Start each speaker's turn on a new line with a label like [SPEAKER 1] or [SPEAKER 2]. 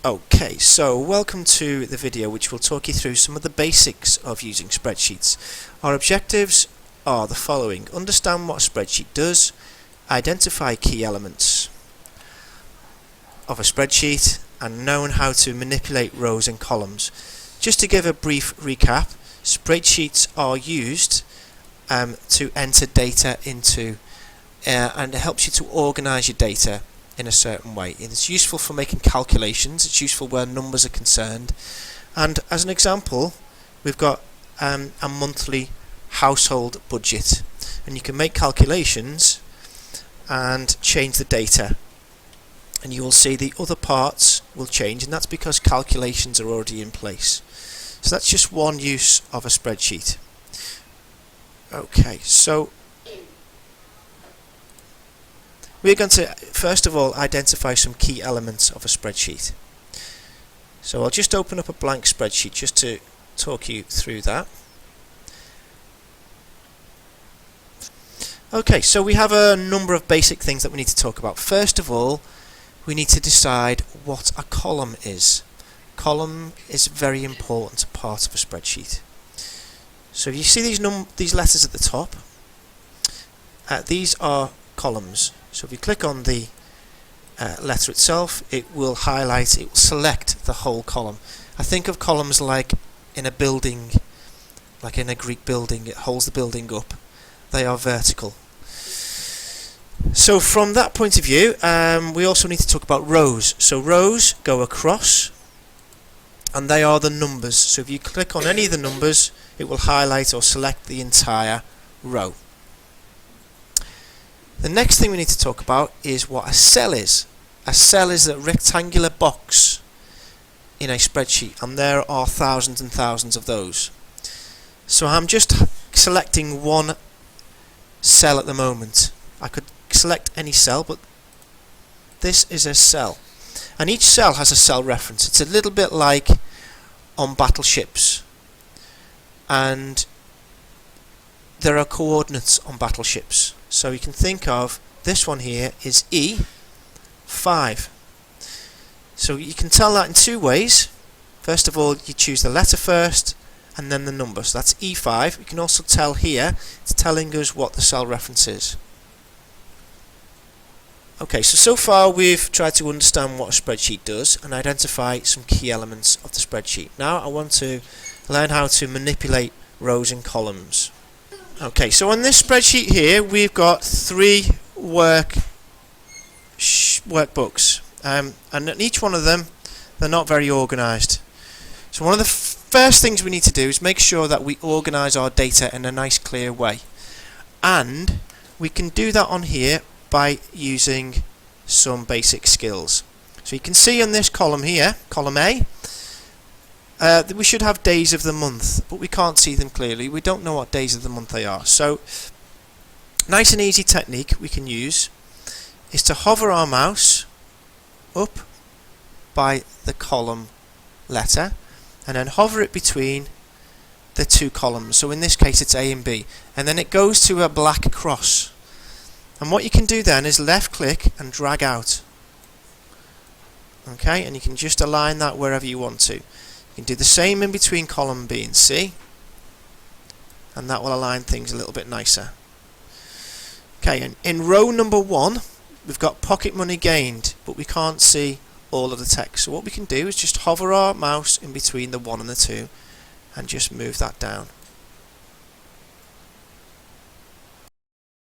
[SPEAKER 1] Okay, so welcome to the video which will talk you through some of the basics of using spreadsheets. Our objectives are the following: understand what a spreadsheet does, identify key elements of a spreadsheet, and know how to manipulate rows and columns. Just to give a brief recap, spreadsheets are used to enter data into and it helps you to organize your data in a certain way. It's useful for making calculations, it's useful where numbers are concerned, and as an example we've got a monthly household budget, and you can make calculations and change the data, and you will see the other parts will change, and that's because calculations are already in place. So that's just one use of a spreadsheet. Okay, so we're going to first of all identify some key elements of a spreadsheet. So I'll just open up a blank spreadsheet just to talk you through that. Okay, so we have a number of basic things that we need to talk about. First of all, we need to decide what a column is. Column is a very important part of a spreadsheet. So if you see these letters at the top, these are columns. So if you click on the letter itself, it will highlight, it will select the whole column. I think of columns like in a building, like in a Greek building, it holds the building up. They are vertical. So from that point of view, we also need to talk about rows. So rows go across, and they are the numbers. So if you click on any of the numbers, it will highlight or select the entire row. The next thing we need to talk about is what a cell is. A cell is a rectangular box in a spreadsheet, and there are thousands and thousands of those. So I'm just selecting one cell at the moment. I could select any cell, but this is a cell, and each cell has a cell reference. It's a little bit like on battleships, and there are coordinates on battleships. So you can think of this one here is E5. So you can tell that in two ways. First of all, you choose the letter first and then the number. So that's E5. You can also tell here, it's telling us what the cell reference is. Okay, so far we've tried to understand what a spreadsheet does and identify some key elements of the spreadsheet. Now I want to learn how to manipulate rows and columns. Okay, so on this spreadsheet here we've got three workbooks, and in each one of them they're not very organized. So one of the first things we need to do is make sure that we organize our data in a nice clear way, and we can do that on here by using some basic skills. So you can see on this column here, column A, we should have days of the month, but we can't see them clearly. We don't know what days of the month they are. So nice and easy technique we can use is to hover our mouse up by the column letter and then hover it between the two columns. So in this case it's A and B, and then it goes to a black cross. And what you can do then is left click and drag out. Okay, and you can just align that wherever you want to. You can do the same in between column B and C, and that will align things a little bit nicer. Okay, and in row number 1 we've got pocket money gained, but we can't see all of the text. So what we can do is just hover our mouse in between the 1 and the 2 and just move that down.